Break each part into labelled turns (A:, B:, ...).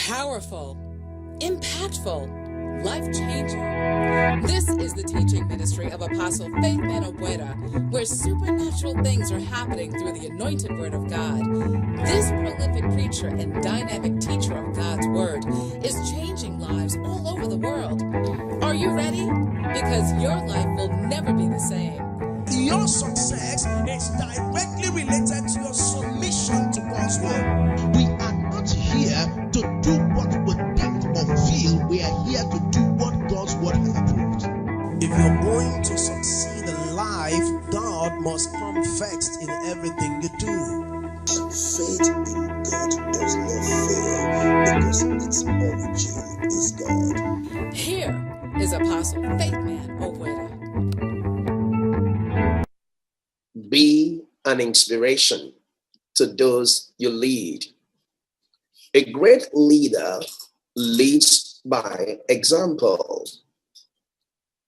A: powerful, impactful, life-changing. This is the teaching ministry of Apostle Faithman Ogboada, where supernatural things are happening through the anointed word of God. This prolific preacher and dynamic teacher of God's word is changing lives all over the world. Are you ready? Because your life will never be the same.
B: Your success is directly related to your submission to God's word.
C: We are not here to do what we think or feel. We are here to do what God's word has approved.
B: If you're going to succeed in life, God must come first in everything you do.
D: Faith in God does not fail because its origin is God.
A: Here is Apostle Faithman Ogboada.
E: Be an inspiration to those you lead. A great leader leads by example,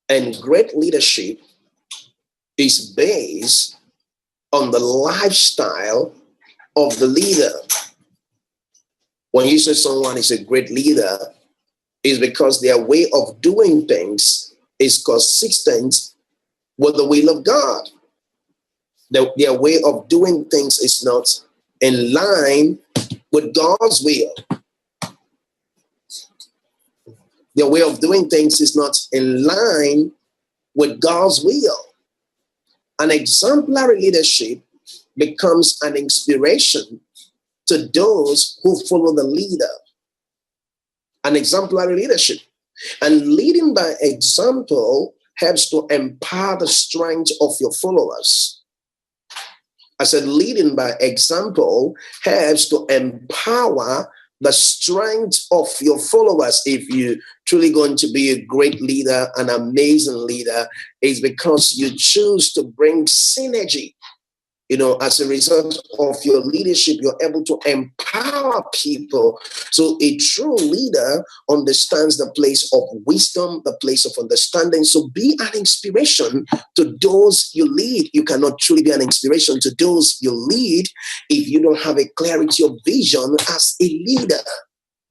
E: and great leadership is based on the lifestyle of the leader. When you say someone is a great leader, it's because their way of doing things is consistent with the will of God. Their way of doing things is not in line with God's will. Their way of doing things is not in line with God's will. An exemplary leadership becomes an inspiration to those who follow the leader. An exemplary leadership. And leading by example helps to empower the strength of your followers. I said leading by example helps to empower the strength of your followers. If you're truly going to be a great leader, an amazing leader, it's because you choose to bring synergy. As a result of your leadership, you're able to empower people. So a true leader understands the place of wisdom, the place of understanding. So be an inspiration to those you lead. You cannot truly be an inspiration to those you lead if you don't have a clarity of vision as a leader.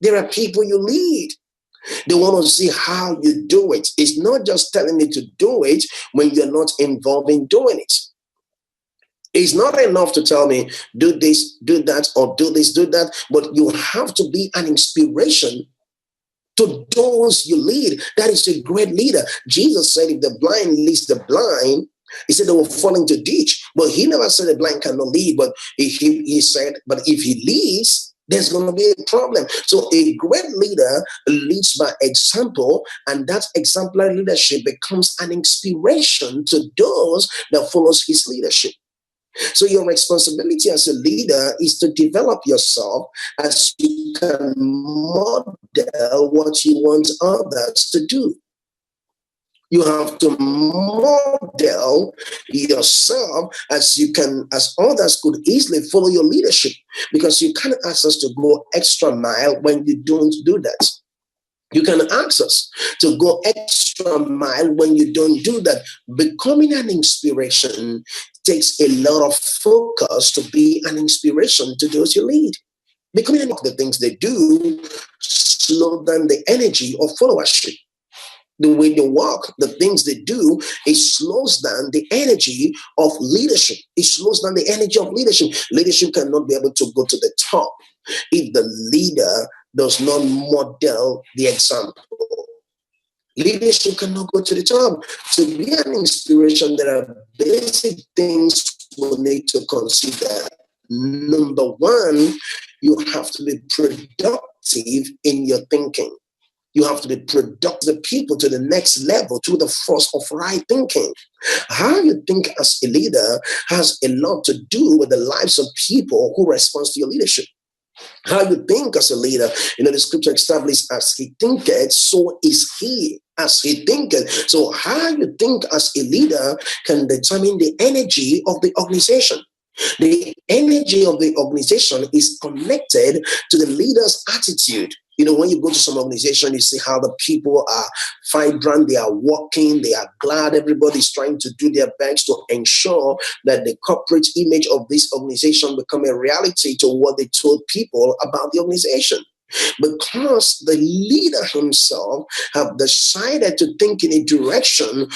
E: There are people you lead. They want to see how you do it. It's not just telling me to do it when you're not involved in doing it. It's not enough to tell me, do this, do that, or do this, do that, but you have to be an inspiration to those you lead. That is a great leader. Jesus said, if the blind leads the blind, he said they will fall into ditch, but he never said the blind cannot lead, but he said, but if he leads, there's going to be a problem. So a great leader leads by example, and that exemplary leadership becomes an inspiration to those that follows his leadership. So your responsibility as a leader is to develop yourself as you can model what you want others to do. You have to model yourself as others could easily follow your leadership, because you can't ask us to go extra mile when you don't do that. You can ask us to go extra mile when you don't do that. Becoming an inspiration takes a lot of focus to be an inspiration to those you lead. Becoming the things they do slow down the energy of followership. The way they walk, the things they do, it slows down the energy of leadership. It slows down the energy of leadership. Leadership cannot be able to go to the top if the leader does not model the example. Leadership cannot go to the top. To be an inspiration, there are basic things we need to consider. Number one, you have to be productive in your thinking. You have to be productive people to the next level, to the force of right thinking. How you think as a leader has a lot to do with the lives of people who respond to your leadership. How you think as a leader, the scripture establishes as he thinketh, so is he as he thinketh. So how you think as a leader can determine the energy of the organization. The energy of the organization is connected to the leader's attitude. When you go to some organization, you see how the people are vibrant, they are working, they are glad, everybody's trying to do their best to ensure that the corporate image of this organization become a reality to what they told people about the organization. because the leader himself have decided to think in a direction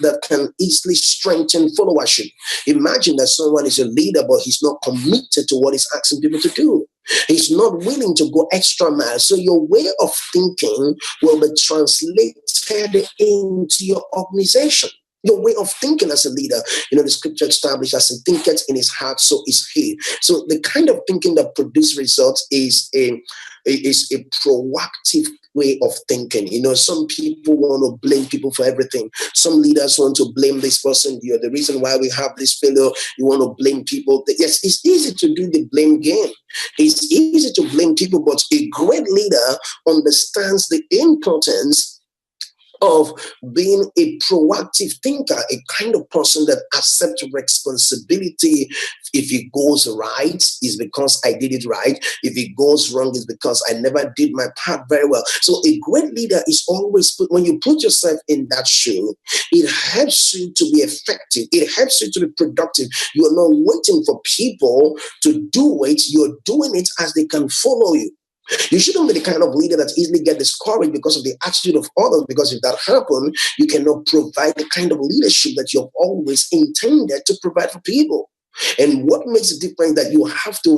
E: that can easily strengthen followership. Imagine that someone is a leader, but he's not committed to what he's asking people to do. He's not willing to go extra mile. So your way of thinking will be translated into your organization. Your way of thinking as a leader, the scripture established, as he thinketh in his heart, so is he. So the kind of thinking that produces results is a proactive way of thinking. Some people want to blame people for everything. Some leaders want to blame this person. You're the reason why we have this failure. You want to blame people. Yes, it's easy to do the blame game. It's easy to blame people, but a great leader understands the importance of being a proactive thinker, a kind of person that accepts responsibility. If it goes right, it's because I did it right. If it goes wrong, it's because I never did my part very well. So a great leader is always, when you put yourself in that shoe, it helps you to be effective. It helps you to be productive. You're not waiting for people to do it. You're doing it as they can follow you. You shouldn't be the kind of leader that easily get discouraged because of the attitude of others, because if that happens, you cannot provide the kind of leadership that you've always intended to provide for people. And what makes the difference that you have to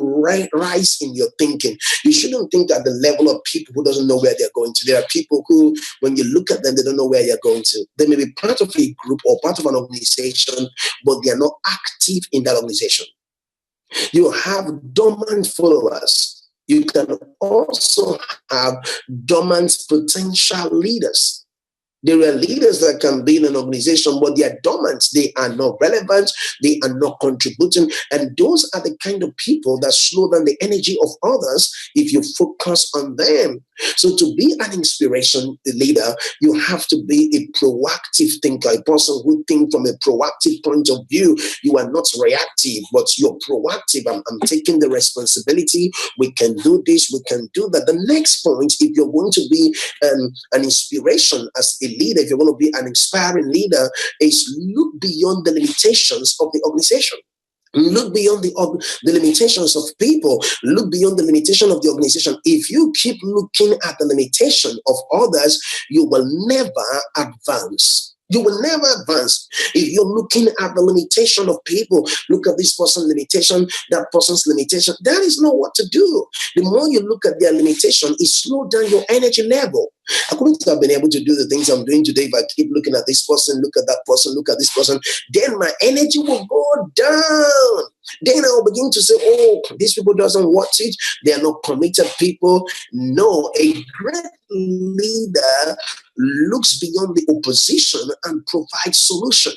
E: rise in your thinking. You shouldn't think at the level of people who doesn't know where they're going to. There are people who, when you look at them, they don't know where they're going to. They may be part of a group or part of an organization, but they are not active in that organization. You have dormant followers. You can also have dormant potential leaders. There are leaders that can be in an organization, but they are dormant. They are not relevant. They are not contributing. And those are the kind of people that slow down the energy of others if you focus on them. So to be an inspiration leader, you have to be a proactive thinker, a person who thinks from a proactive point of view. You are not reactive, but you're proactive. I'm taking the responsibility. We can do this. We can do that. The next point, if you're going to be an inspiration as a leader, if you're going to be an inspiring leader, is look beyond the limitations of the organization. Look beyond the limitations of people. Look beyond the limitation of the organization. If you keep looking at the limitation of others, you will never advance. You will never advance. If you're looking at the limitation of people, look at this person's limitation, that person's limitation. That is not what to do. The more you look at their limitation, it slows down your energy level. I couldn't have been able to do the things I'm doing today if I keep looking at this person, look at that person, look at this person. Then my energy will go down. Then I'll begin to say, oh, these people doesn't watch it. They are not committed people. No, a great leader looks beyond the opposition and provides solution.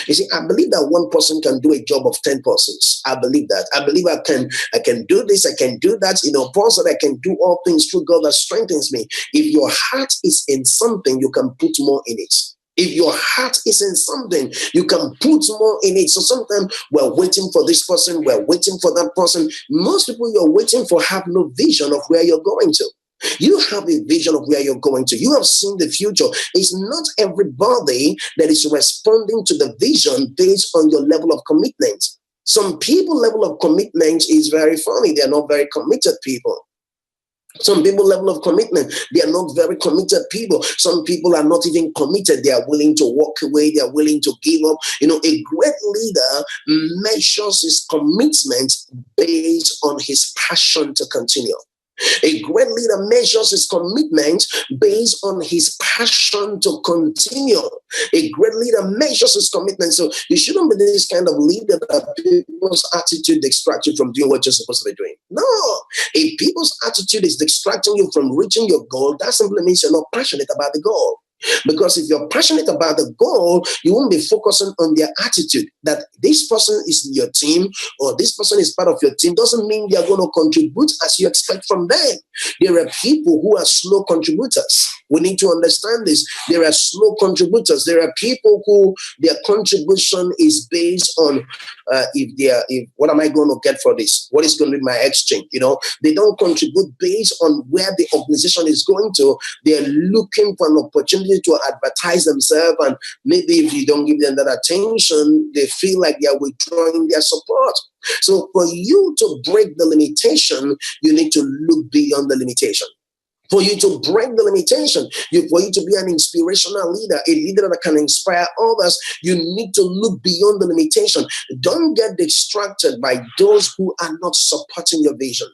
E: You see, I believe that one person can do a job of 10 persons. I believe that. I believe I can do this, I can do that. Paul said I can do all things through God that strengthens me. If your heart is in something, you can put more in it. If your heart is in something, you can put more in it. So sometimes we're waiting for this person, we're waiting for that person. Most people you're waiting for have no vision of where you're going to. You have a vision of where you're going to. You have seen the future. It's not everybody that is responding to the vision based on your level of commitment. Some people level of commitment is very funny. They're not very committed people. Some people level of commitment, they are not very committed people. Some people are not even committed. They are willing to walk away. They are willing to give up. A great leader measures his commitment based on his passion to continue. A great leader measures his commitment based on his passion to continue. A great leader measures his commitment. So you shouldn't be this kind of leader that people's attitude distracts you from doing what you're supposed to be doing. No. If people's attitude is distracting you from reaching your goal, that simply means you're not passionate about the goal. Because if you're passionate about the goal, you won't be focusing on their attitude. That this person is in your team or this person is part of your team doesn't mean they're going to contribute as you expect from them. There are people who are slow contributors. We need to understand this. There are slow contributors. There are people who their contribution is based on if what am I going to get for this? What is going to be my exchange? They don't contribute based on where the organization is going to. They're looking for an opportunity to advertise themselves, and maybe if you don't give them that attention, they feel like they are withdrawing their support. So for you to break the limitation, you need to look beyond the limitation. For you to break the limitation, for you to be an inspirational leader, a leader that can inspire others, you need to look beyond the limitation. Don't get distracted by those who are not supporting your vision.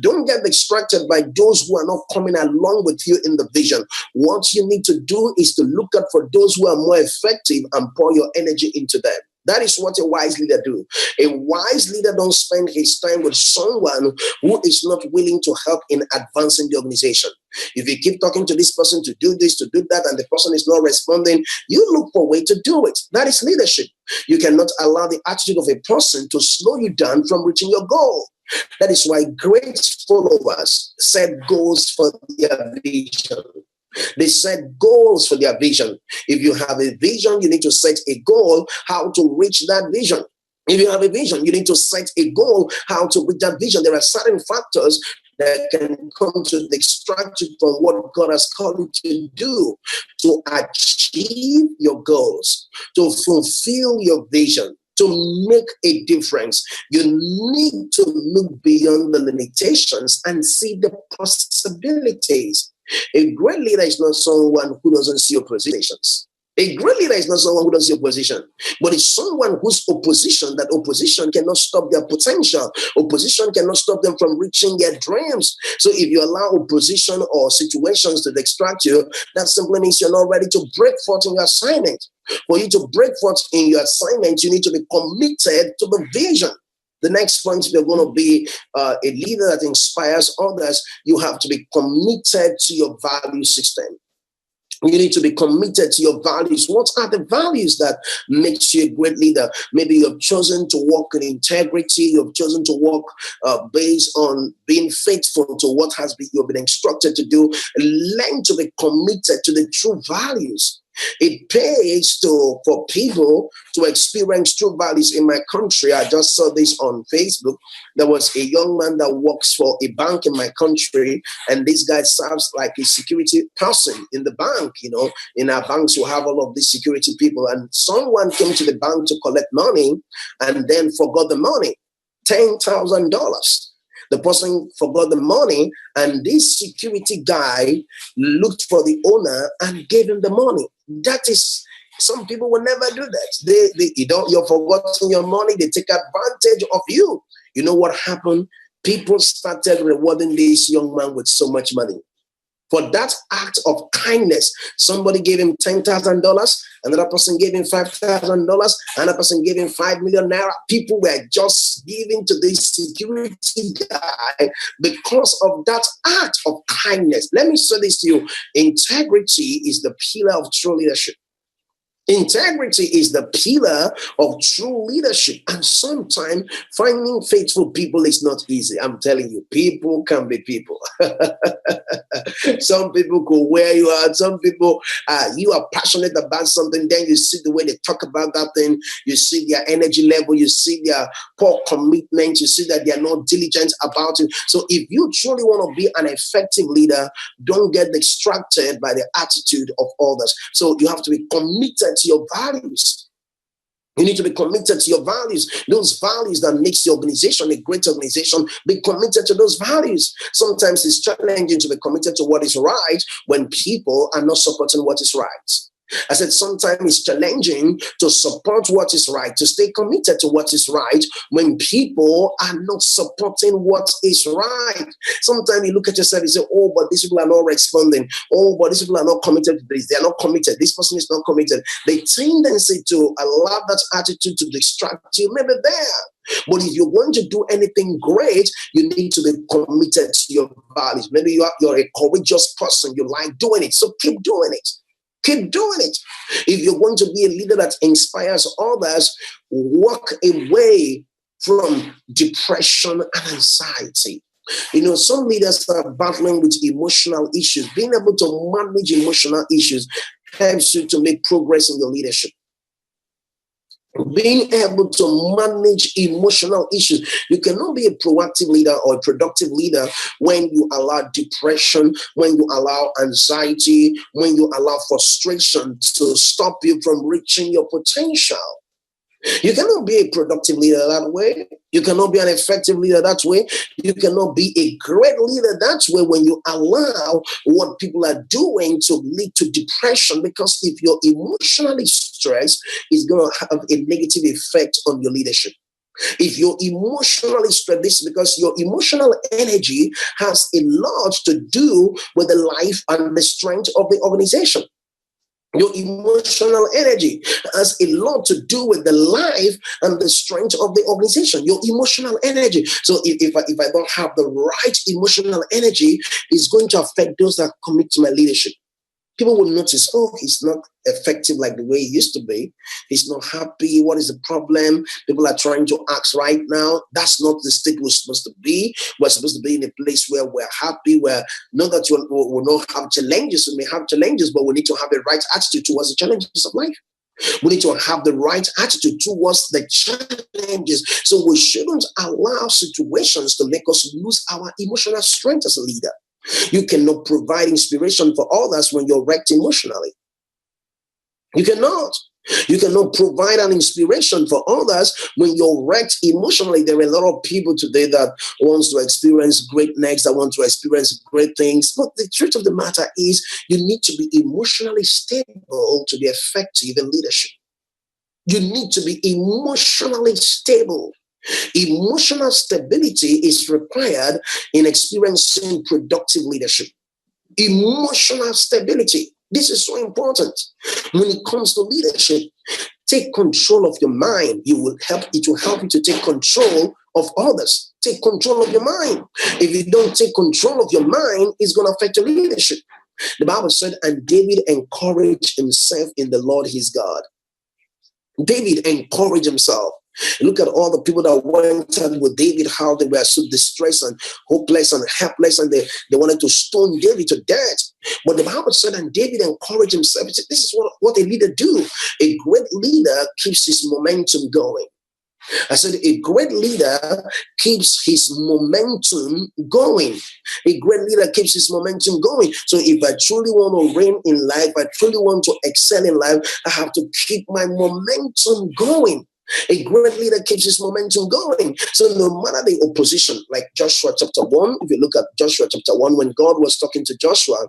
E: Don't get distracted by those who are not coming along with you in the vision. What you need to do is to look out for those who are more effective and pour your energy into them. That is what a wise leader do. A wise leader don't spend his time with someone who is not willing to help in advancing the organization. If you keep talking to this person to do this, to do that, and the person is not responding, you look for a way to do it. That is leadership. You cannot allow the attitude of a person to slow you down from reaching your goal. That is why great followers set goals for their vision. They set goals for their vision. If you have a vision, you need to set a goal how to reach that vision. If you have a vision, you need to set a goal how to reach that vision. There are certain factors that can come to distract you from what God has called you to do, to achieve your goals, to fulfill your vision, to make a difference. You need to look beyond the limitations and see the possibilities. A great leader is not someone who doesn't see oppositions. A great leader is not someone who doesn't see opposition, but it's someone whose that opposition cannot stop their potential. Opposition cannot stop them from reaching their dreams. So if you allow opposition or situations to distract you, that simply means you're not ready to break forth in your assignment. For you to break forth in your assignment, you need to be committed to the vision. The next point, if you're going to be a leader that inspires others, you have to be committed to your value system. You need to be committed to your values. What are the values that makes you a great leader? Maybe you've chosen to walk in integrity. You've chosen to walk based on being faithful to what you've been instructed to do. Learn to be committed to the true values. It pays for people to experience true values in my country. I just saw this on Facebook. There was a young man that works for a bank in my country, and this guy serves like a security person in the bank. You know, in our banks, we have all of these security people, and someone came to the bank to collect money and then forgot the money, $10,000. The person forgot the money, and this security guy looked for the owner and gave him the money. That is, some people will never do that. You're forgotten your money. They take advantage of you. You know what happened? People started rewarding this young man with so much money. For that act of kindness, somebody gave him $10,000, another person gave him $5,000, another person gave him 5 million naira. People were just giving to this security guy because of that act of kindness. Let me say this to you. Integrity is the pillar of true leadership. Integrity is the pillar of true leadership. And sometimes finding faithful people is not easy. I'm telling you, people can be people. Some people could wear you out. Some people, you are passionate about something. Then you see the way they talk about that thing. You see their energy level. You see their poor commitment. You see that they are not diligent about it. So if you truly want to be an effective leader, don't get distracted by the attitude of others. So you have to be committed to your values. You need to be committed to your values. Those values that makes the organization a great organization. Be committed to those values. Sometimes it's challenging to be committed to what is right when people are not supporting what is right. I said sometimes it's challenging to support what is right, to stay committed to what is right when people are not supporting what is right. Sometimes you look at yourself and say, oh, but these people are not responding. Oh, but these people are not committed to this. They are not committed. This person is not committed. The tendency to allow that attitude to distract you may be there. But if you want to do anything great, you need to be committed to your values. Maybe you're a courageous person. You like doing it. So keep doing it. Keep doing it. If you're going to be a leader that inspires others, walk away from depression and anxiety. You know, some leaders are battling with emotional issues. Being able to manage emotional issues helps you to make progress in your leadership. Being able to manage emotional issues. You cannot be a proactive leader or a productive leader when you allow depression, when you allow anxiety, when you allow frustration to stop you from reaching your potential. You cannot be a productive leader that way. You cannot be an effective leader that way. You cannot be a great leader that way when you allow what people are doing to lead to depression, because if you're emotionally stressed, it's going to have a negative effect on your leadership. If you're emotionally stressed, this is because your emotional energy has a lot to do with the life and the strength of the organization. Your emotional energy has a lot to do with the life and the strength of the organization. Your emotional energy. So if I don't have the right emotional energy, it's going to affect those that commit to my leadership. People will notice, oh, he's not effective like the way he used to be. He's not happy. What is the problem? People are trying to act right now. That's not the state we're supposed to be. We're supposed to be in a place where we're happy, where not that we'll not have challenges. We may have challenges, but we need to have the right attitude towards the challenges of life. We need to have the right attitude towards the challenges. So we shouldn't allow situations to make us lose our emotional strength as a leader. You cannot provide inspiration for others when you're wrecked emotionally. You cannot. You cannot provide an inspiration for others when you're wrecked emotionally. There are a lot of people today that wants to experience greatness, that want to experience great things. But the truth of the matter is, you need to be emotionally stable to be effective in leadership. You need to be emotionally stable. Emotional stability is required in experiencing productive leadership. Emotional stability. This is so important. When it comes to leadership, take control of your mind. It will help you to take control of others. Take control of your mind. If you don't take control of your mind, it's going to affect your leadership. The Bible said, and David encouraged himself in the Lord his God. David encouraged himself. Look at all the people that went out with David, how they were so distressed and hopeless and helpless, and they wanted to stone David to death. But the Bible said, and David encouraged himself. This is what a leader do. A great leader keeps his momentum going. I said a great leader keeps his momentum going. A great leader keeps his momentum going. So if I truly want to reign in life, I truly want to excel in life, I have to keep my momentum going. A great leader keeps his momentum going. So no matter the opposition, like Joshua chapter 1, if you look at Joshua chapter 1, when God was talking to Joshua,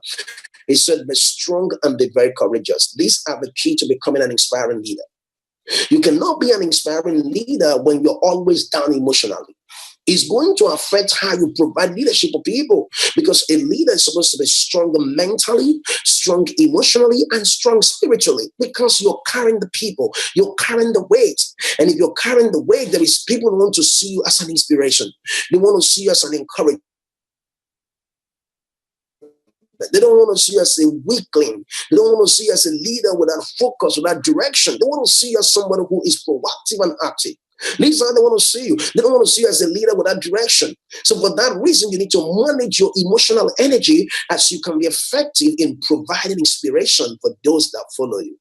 E: he said, be strong and be very courageous. These are the key to becoming an inspiring leader. You cannot be an inspiring leader when you're always down emotionally. It's going to affect how you provide leadership for people, because a leader is supposed to be strong mentally, strong emotionally, and strong spiritually, because you're carrying the people, you're carrying the weight. And if you're carrying the weight, there is people who want to see you as an inspiration. They want to see you as an encouragement. They don't want to see you as a weakling. They don't want to see you as a leader without focus, without direction. They want to see you as somebody who is proactive and active. These are they want to see you. They don't want to see you as a leader without direction. So for that reason, you need to manage your emotional energy as you can be effective in providing inspiration for those that follow you.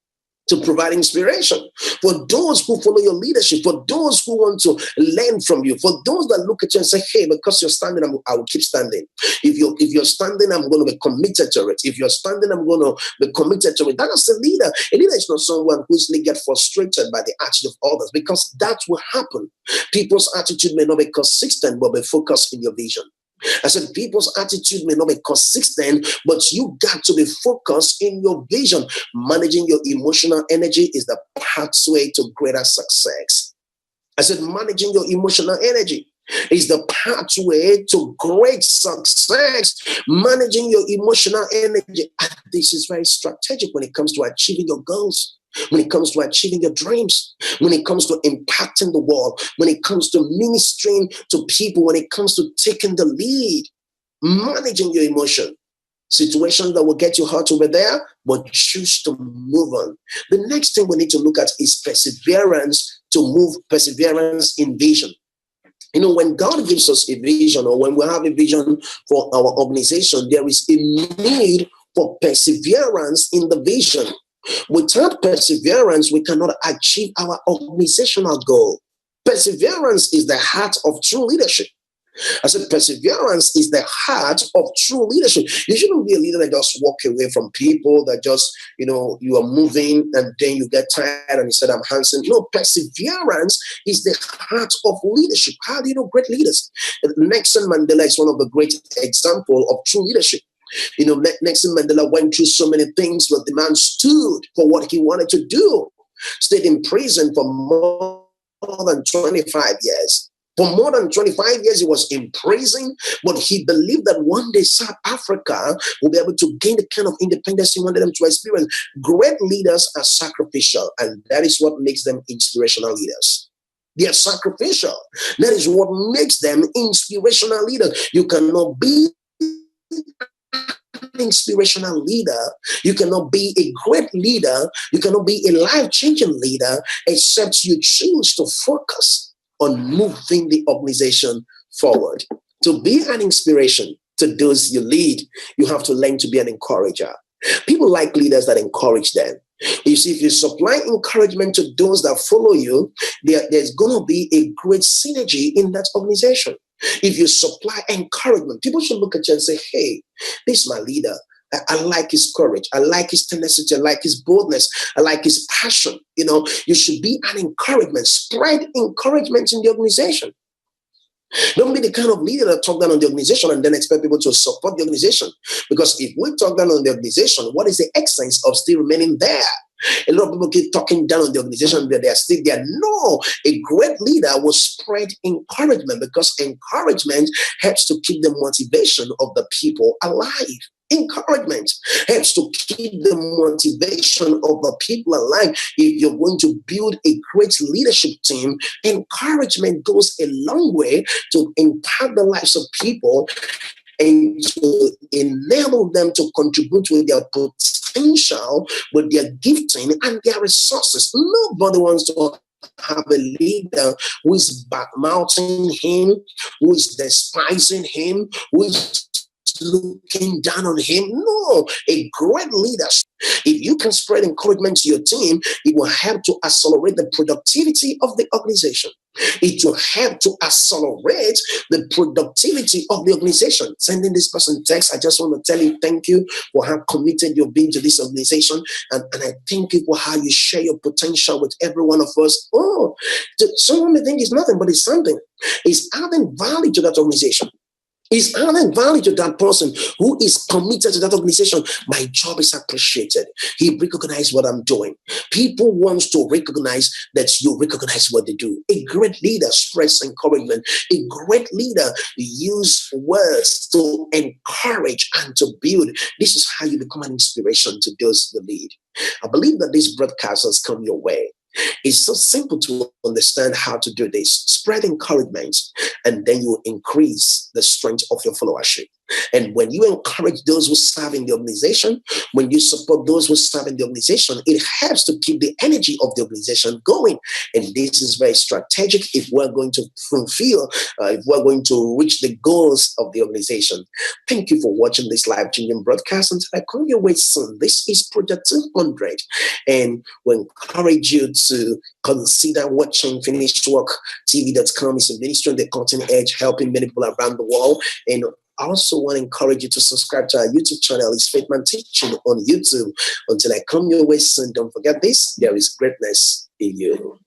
E: To provide inspiration for those who follow your leadership, for those who want to learn from you, for those that look at you and say, hey, because you're standing, I will keep standing. If you're standing, I'm going to be committed to it. If you're standing, I'm going to be committed to it. That is a leader. A leader is not someone who's get frustrated by the attitude of others, because that will happen. People's attitude may not be consistent, but be focused in your vision. I said people's attitude may not be consistent, but you got to be focused in your vision. Managing your emotional energy is the pathway to greater success. I said managing your emotional energy is the pathway to great success. Managing your emotional energy. And this is very strategic when it comes to achieving your goals. When it comes to achieving your dreams, when it comes to impacting the world, when it comes to ministering to people, when it comes to taking the lead, managing your emotion. Situations that will get you hurt over there, but choose to move on. The next thing we need to look at is perseverance in vision. You know, when God gives us a vision, or when we have a vision for our organization, there is a need for perseverance in the vision. Without perseverance, we cannot achieve our organizational goal. Perseverance is the heart of true leadership. I said perseverance is the heart of true leadership. You shouldn't be a leader that just walk away from people, that just, you are moving and then you get tired and you said, I'm handsome. No, perseverance is the heart of leadership. How do you know great leaders? Nelson Mandela is one of the great examples of true leadership. Nelson Mandela went through so many things, but the man stood for what he wanted to do. Stayed in prison for more than 25 years. For more than 25 years, he was in prison, but he believed that one day South Africa will be able to gain the kind of independence he wanted them to experience. Great leaders are sacrificial, and that is what makes them inspirational leaders. They are sacrificial. That is what makes them inspirational leaders. You cannot be inspirational leader, you cannot be a great leader, you cannot be a life-changing leader except you choose to focus on moving the organization forward. To be an inspiration to those you lead, you have to learn to be an encourager. People like leaders that encourage them. You see, if you supply encouragement to those that follow you, there's going to be a great synergy in that organization. If you supply encouragement, people should look at you and say, hey, this is my leader. I like his courage. I like his tenacity. I like his boldness. I like his passion. You should be an encouragement. Spread encouragement in the organization. Don't be the kind of leader that talk down on the organization and then expect people to support the organization. Because if we talk down on the organization, what is the essence of still remaining there? A lot of people keep talking down on the organization, but they are still there. No, a great leader will spread encouragement, because encouragement helps to keep the motivation of the people alive. Encouragement helps to keep the motivation of the people alive. If you're going to build a great leadership team, encouragement goes a long way to impact the lives of people and to enable them to contribute with their potential, with their gifting and their resources. Nobody wants to have a leader who is backmouthing him, who is despising him, who is looking down on him. No, a great leader, if you can spread encouragement to your team, it will help to accelerate the productivity of the organization. It will help to accelerate the productivity of the organization. Sending this person text, I just want to tell you thank you for how committed you've been to this organization, and I thank you for how you share your potential with every one of us. Oh, someone may think it's nothing, but it's something. It's adding value to that organization. Is adding value to that person who is committed to that organization. My job is appreciated. He recognizes what I'm doing. People want to recognize that you recognize what they do. A great leader spreads encouragement. A great leader uses words to encourage and to build. This is how you become an inspiration to those you lead. I believe that this broadcast has come your way. It's so simple to understand how to do this. Spread encouragement, and then you increase the strength of your followership. And when you encourage those who serve in the organization, when you support those who serve in the organization, it helps to keep the energy of the organization going. And this is very strategic if we're going to fulfill, if we're going to reach the goals of the organization. Thank you for watching this live-changing broadcast. Until I come your way soon, this is Project 200. And we encourage you to consider watching finishedworktv.com. It's a ministry on the cutting edge, helping many people around the world. And I also want to encourage you to subscribe to our YouTube channel. It's Faithman Teaching on YouTube. Until I come your way soon, don't forget this, there is greatness in you.